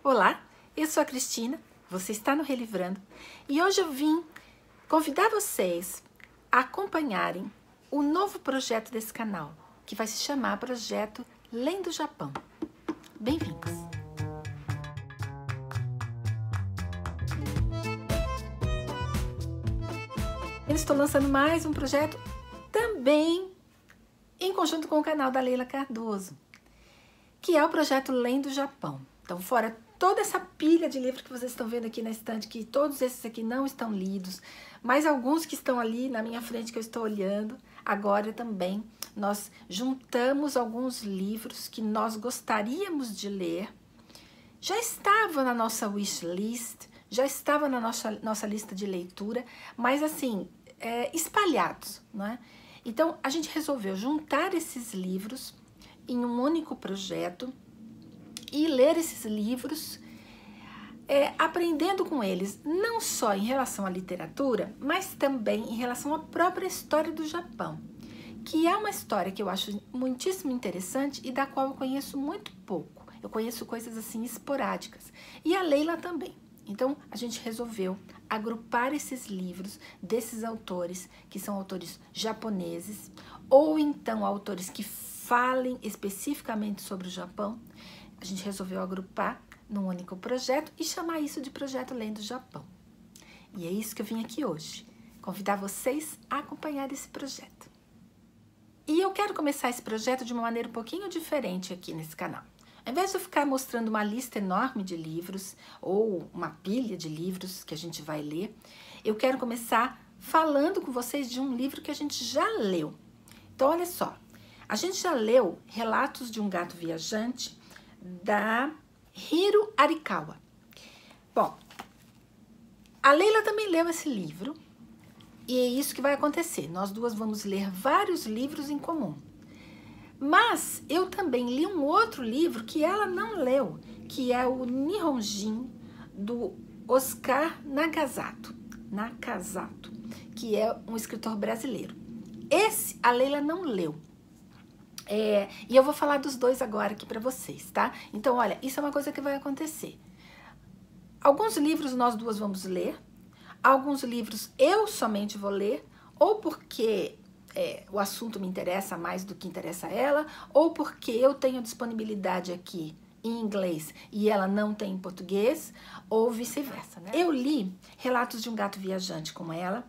Olá, eu sou a Cristina, você está no Relivrando e hoje eu vim convidar vocês a acompanharem o novo projeto desse canal, que vai se chamar Projeto Lendo Japão. Bem-vindos! Eu estou lançando mais um projeto também em conjunto com o canal da Leila Cardoso, que é o projeto Lendo Japão. Então, fora toda essa pilha de livros que vocês estão vendo aqui na estante, que todos esses aqui não estão lidos, mas alguns que estão ali na minha frente que eu estou olhando, agora também nós juntamos alguns livros que nós gostaríamos de ler. Já estava na nossa wishlist, já estava na nossa lista de leitura, mas assim, espalhados, não é? Então, a gente resolveu juntar esses livros em um único projeto e ler esses livros, aprendendo com eles, não só em relação à literatura, mas também em relação à própria história do Japão, que é uma história que eu acho muitíssimo interessante e da qual eu conheço muito pouco. Eu conheço coisas assim esporádicas. E a Leila também. Então, a gente resolveu agrupar esses livros desses autores, que são autores japoneses, ou então autores que falem especificamente sobre o Japão. A gente resolveu agrupar num único projeto e chamar isso de Projeto Lendo Japão. E é isso que eu vim aqui hoje, convidar vocês a acompanhar esse projeto. E eu quero começar esse projeto de uma maneira um pouquinho diferente aqui nesse canal. Ao invés de eu ficar mostrando uma lista enorme de livros ou uma pilha de livros que a gente vai ler, eu quero começar falando com vocês de um livro que a gente já leu. Então, olha só, a gente já leu Relatos de um Gato Viajante, da Hiro Arikawa. Bom, a Leila também leu esse livro e é isso que vai acontecer. Nós duas vamos ler vários livros em comum. Mas eu também li um outro livro que ela não leu, que é o Nihonjin, do Oscar Nakazato, que é um escritor brasileiro. Esse a Leila não leu. E eu vou falar dos dois agora aqui para vocês, tá? Então, olha, isso é uma coisa que vai acontecer. Alguns livros nós duas vamos ler, alguns livros eu somente vou ler, ou porque o assunto me interessa mais do que interessa a ela, ou porque eu tenho disponibilidade aqui em inglês e ela não tem em português, ou vice-versa, né? Eu li Relatos de um Gato Viajante com ela.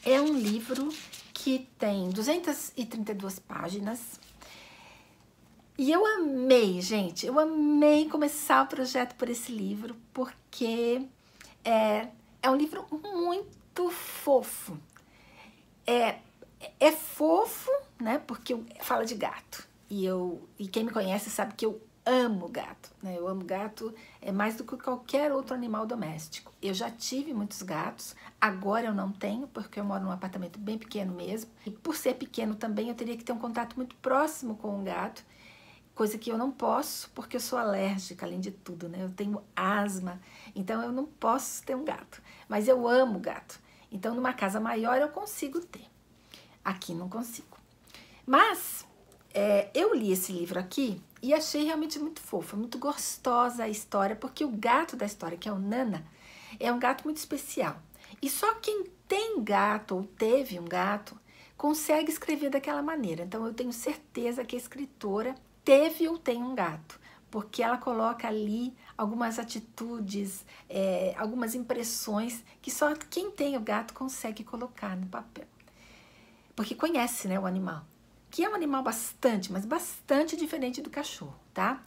É um livro que tem 232 páginas. E eu amei, gente, eu amei começar o projeto por esse livro, porque é um livro muito fofo. É fofo, né, porque fala de gato. E quem me conhece sabe que eu amo gato, né? Eu amo gato mais do que qualquer outro animal doméstico. Eu já tive muitos gatos, agora eu não tenho, porque eu moro num apartamento bem pequeno mesmo. E por ser pequeno também, eu teria que ter um contato muito próximo com o gato, coisa que eu não posso, porque eu sou alérgica, além de tudo, né? Eu tenho asma, então eu não posso ter um gato. Mas eu amo gato. Então, numa casa maior, eu consigo ter. Aqui não consigo. Mas eu li esse livro aqui e achei realmente muito fofa, muito gostosa a história, porque o gato da história, que é o Nana, é um gato muito especial. E só quem tem gato ou teve um gato consegue escrever daquela maneira. Então, eu tenho certeza que a escritora teve ou tem um gato, porque ela coloca ali algumas atitudes, algumas impressões que só quem tem o gato consegue colocar no papel. Porque conhece, né, o animal, que é um animal mas bastante diferente do cachorro, tá?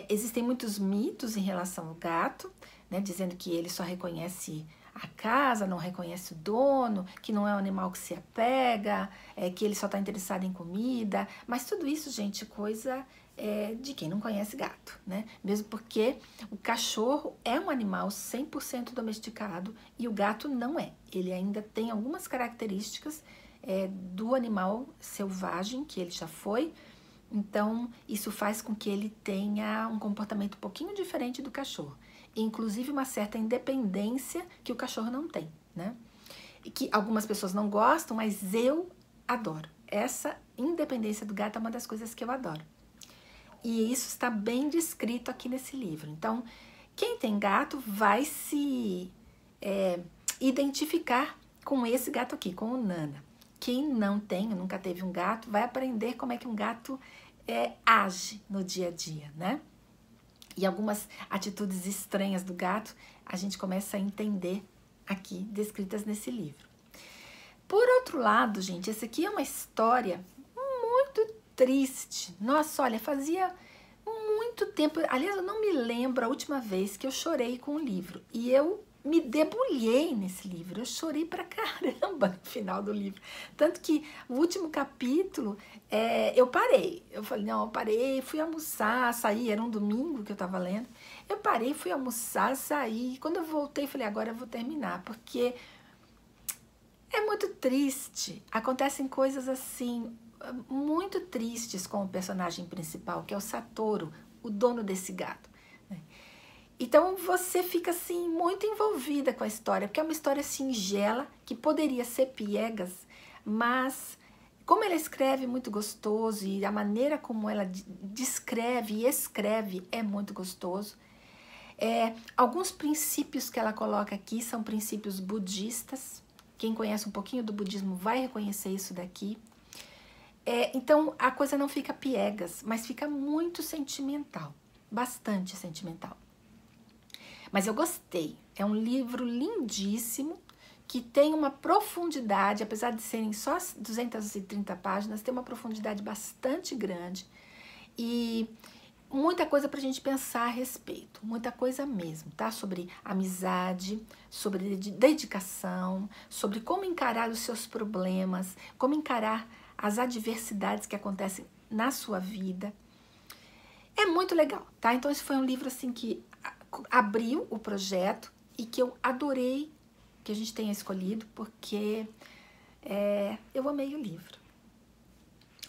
Existem muitos mitos em relação ao gato, né, dizendo que ele só reconhece a casa, não reconhece o dono, que não é um animal que se apega, que ele só está interessado em comida, mas tudo isso, gente, coisa de quem não conhece gato, né? Mesmo porque o cachorro é um animal 100% domesticado e o gato não é. Ele ainda tem algumas características do animal selvagem que ele já foi, então isso faz com que ele tenha um comportamento um pouquinho diferente do cachorro, inclusive uma certa independência que o cachorro não tem, né? E que algumas pessoas não gostam, mas eu adoro. Essa independência do gato é uma das coisas que eu adoro. E isso está bem descrito aqui nesse livro. Então, quem tem gato vai se identificar com esse gato aqui, com o Nana. Quem não tem, nunca teve um gato, vai aprender como é que um gato age no dia a dia, né? E algumas atitudes estranhas do gato a gente começa a entender aqui, descritas nesse livro. Por outro lado, gente, essa aqui é uma história muito triste. Nossa, olha, fazia muito tempo, aliás, eu não me lembro a última vez que eu chorei com um livro. E eu me debulhei nesse livro, eu chorei pra caramba no final do livro. Tanto que o último capítulo, eu parei. Eu falei, não, eu parei, fui almoçar, saí, era um domingo que eu tava lendo. Eu parei, fui almoçar, saí. Quando eu voltei, falei, agora eu vou terminar, porque é muito triste. Acontecem coisas assim, muito tristes com o personagem principal, que é o Satoru, o dono desse gato. Então você fica assim muito envolvida com a história, porque é uma história singela, que poderia ser piegas, mas como ela escreve muito gostoso e a maneira como ela descreve e escreve é muito gostoso. Alguns princípios que ela coloca aqui são princípios budistas. Quem conhece um pouquinho do budismo vai reconhecer isso daqui. Então a coisa não fica piegas, mas fica muito sentimental, bastante sentimental. Mas eu gostei, é um livro lindíssimo, que tem uma profundidade, apesar de serem só 230 páginas, tem uma profundidade bastante grande e muita coisa para a gente pensar a respeito, muita coisa mesmo, tá? Sobre amizade, sobre dedicação, sobre como encarar os seus problemas, como encarar as adversidades que acontecem na sua vida. É muito legal, tá? Então esse foi um livro assim que abriu o projeto e que eu adorei que a gente tenha escolhido, porque eu amei o livro.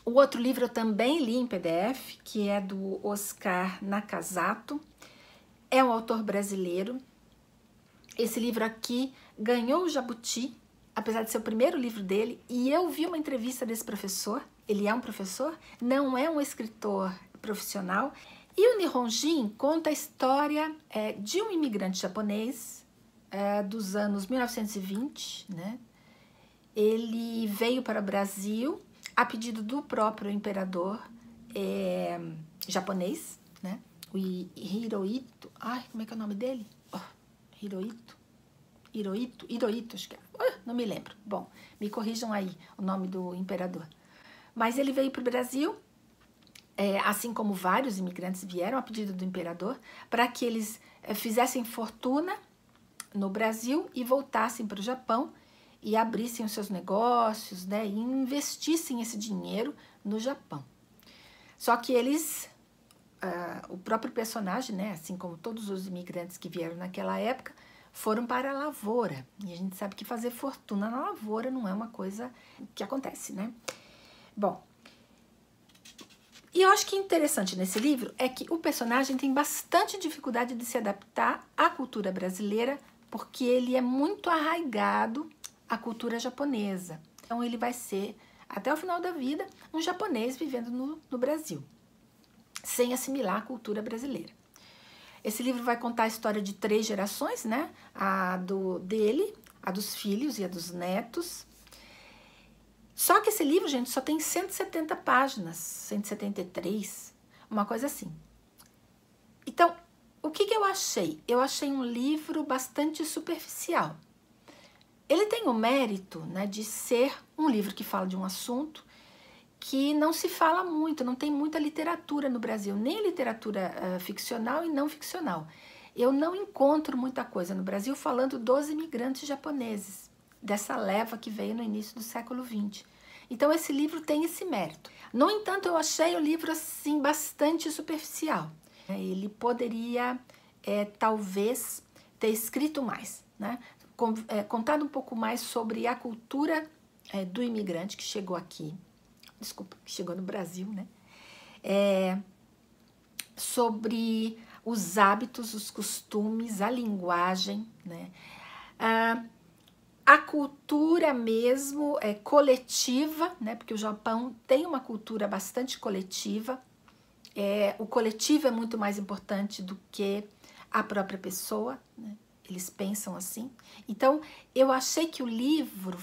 O outro livro eu também li em PDF, que é do Oscar Nakazato, é um autor brasileiro. Esse livro aqui ganhou o Jabuti, apesar de ser o primeiro livro dele, e eu vi uma entrevista desse professor, ele é um professor, não é um escritor profissional. E o Nihonjin conta a história de um imigrante japonês dos anos 1920, né? Ele veio para o Brasil a pedido do próprio imperador japonês, né? O Hirohito. Ai, como é que é o nome dele? Hirohito, acho que é. Não me lembro. Bom, me corrijam aí o nome do imperador. Mas ele veio para o Brasil, assim como vários imigrantes vieram a pedido do imperador, para que eles fizessem fortuna no Brasil e voltassem para o Japão e abrissem os seus negócios, né, e investissem esse dinheiro no Japão. Só que eles, o próprio personagem, né, assim como todos os imigrantes que vieram naquela época, foram para a lavoura. E a gente sabe que fazer fortuna na lavoura não é uma coisa que acontece, né? Bom, e eu acho que interessante nesse livro é que o personagem tem bastante dificuldade de se adaptar à cultura brasileira, porque ele é muito arraigado à cultura japonesa. Então ele vai ser, até o final da vida, um japonês vivendo no Brasil, sem assimilar a cultura brasileira. Esse livro vai contar a história de 3 gerações, né? A dele, a dos filhos e a dos netos. Só que esse livro, gente, só tem 170 páginas, 173, uma coisa assim. Então, o que eu achei? Eu achei um livro bastante superficial. Ele tem o mérito, né, de ser um livro que fala de um assunto que não se fala muito, não tem muita literatura no Brasil, nem literatura ficcional e não ficcional. Eu não encontro muita coisa no Brasil falando dos imigrantes japoneses, dessa leva que veio no início do século XX. Então esse livro tem esse mérito. No entanto, eu achei o livro assim bastante superficial. Ele poderia, talvez, ter escrito mais, né? Contado um pouco mais sobre a cultura do imigrante que chegou aqui, que chegou no Brasil, né? Sobre os hábitos, os costumes, a linguagem, né? A cultura mesmo coletiva, né? Porque o Japão tem uma cultura bastante coletiva. O coletivo é muito mais importante do que a própria pessoa, né? Eles pensam assim. Então, eu achei que o livro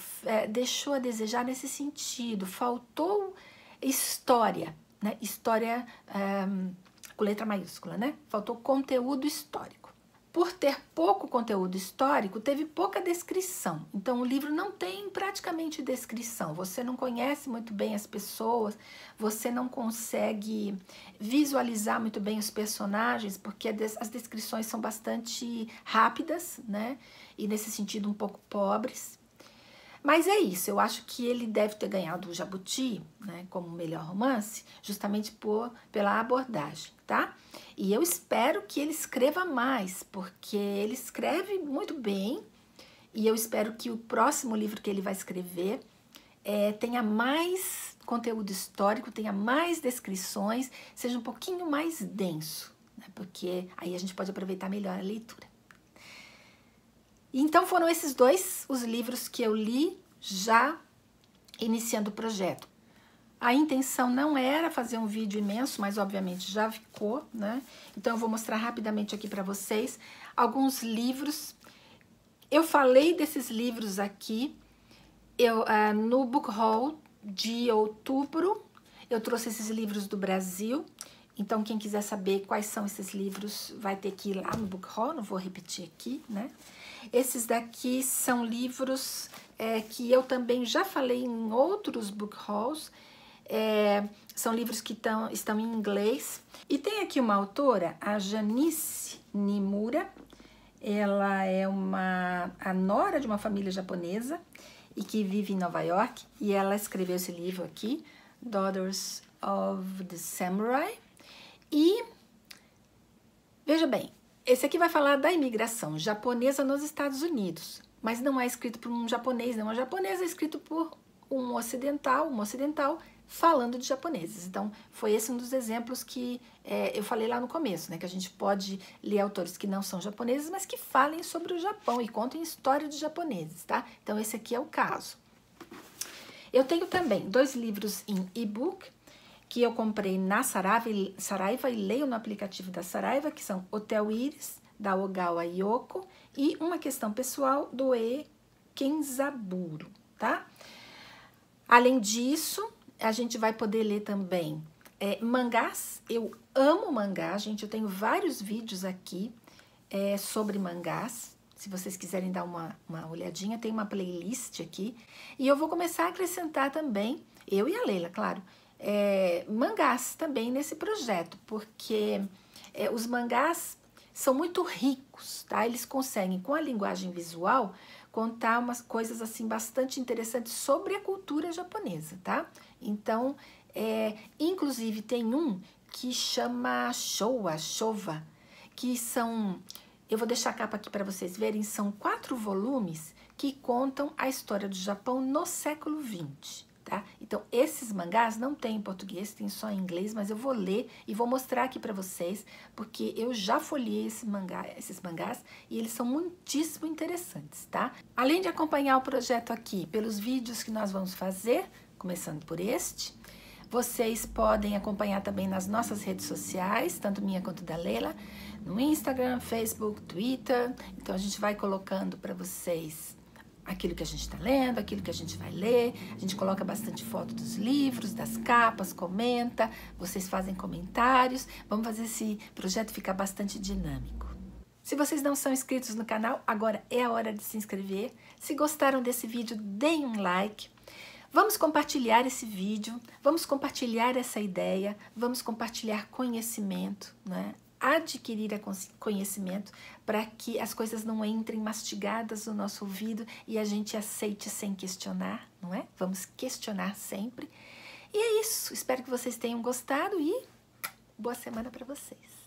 deixou a desejar nesse sentido. Faltou história, né? História com letra maiúscula, né? Faltou conteúdo histórico. Por ter pouco conteúdo histórico, teve pouca descrição. Então, o livro não tem praticamente descrição. Você não conhece muito bem as pessoas, você não consegue visualizar muito bem os personagens, porque as descrições são bastante rápidas, né? E, nesse sentido, um pouco pobres. Mas é isso, eu acho que ele deve ter ganhado o Jabuti, né, como melhor romance, justamente pela abordagem, tá? E eu espero que ele escreva mais, porque ele escreve muito bem, e eu espero que o próximo livro que ele vai escrever tenha mais conteúdo histórico, tenha mais descrições, seja um pouquinho mais denso, né, porque aí a gente pode aproveitar melhor a leitura. Então foram esses dois os livros que eu li já iniciando o projeto. A intenção não era fazer um vídeo imenso, mas obviamente já ficou, né? Então eu vou mostrar rapidamente aqui para vocês alguns livros. Eu falei desses livros aqui no Book Haul de outubro. Eu trouxe esses livros do Brasil. Então, quem quiser saber quais são esses livros, vai ter que ir lá no Book Haul, não vou repetir aqui, né? Esses daqui são livros que eu também já falei em outros Book Hauls. São livros que estão em inglês. E tem aqui uma autora, a Janice Nimura. Ela é a nora de uma família japonesa e que vive em Nova York. E ela escreveu esse livro aqui, Daughters of the Samurai. E, veja bem, esse aqui vai falar da imigração japonesa nos Estados Unidos, mas não é escrito por um japonês, não. A japonesa é escrito por uma ocidental falando de japoneses. Então, foi esse um dos exemplos que eu falei lá no começo, né? Que a gente pode ler autores que não são japoneses, mas que falem sobre o Japão e contem história de japoneses, tá? Então, esse aqui é o caso. Eu tenho também 2 livros em e-book, que eu comprei na Saraiva e leio no aplicativo da Saraiva, que são Hotel Iris, da Ogawa Yoko, e Uma Questão Pessoal, do E. Kenzaburo, tá? Além disso, a gente vai poder ler também mangás. Eu amo mangá, gente, eu tenho vários vídeos aqui sobre mangás. Se vocês quiserem dar uma olhadinha, tem uma playlist aqui. E eu vou começar a acrescentar também, eu e a Leila, claro, mangás também nesse projeto, porque os mangás são muito ricos, tá? Eles conseguem, com a linguagem visual, contar umas coisas assim bastante interessantes sobre a cultura japonesa, tá? Então, inclusive tem um que chama Shova, que são, eu vou deixar a capa aqui para vocês verem, são 4 volumes que contam a história do Japão no século XX. Tá? Então, esses mangás não tem em português, tem só em inglês, mas eu vou ler e vou mostrar aqui para vocês, porque eu já folhei esses mangás e eles são muitíssimo interessantes, tá? Além de acompanhar o projeto aqui pelos vídeos que nós vamos fazer, começando por este, vocês podem acompanhar também nas nossas redes sociais, tanto minha quanto da Leila, no Instagram, Facebook, Twitter. Então, a gente vai colocando para vocês aquilo que a gente está lendo, aquilo que a gente vai ler. A gente coloca bastante foto dos livros, das capas, comenta, vocês fazem comentários. Vamos fazer esse projeto ficar bastante dinâmico. Se vocês não são inscritos no canal, agora é a hora de se inscrever. Se gostaram desse vídeo, deem um like. Vamos compartilhar esse vídeo, vamos compartilhar essa ideia, vamos compartilhar conhecimento, né? Adquirir conhecimento para que as coisas não entrem mastigadas no nosso ouvido e a gente aceite sem questionar, não é? Vamos questionar sempre. E é isso, espero que vocês tenham gostado e boa semana para vocês.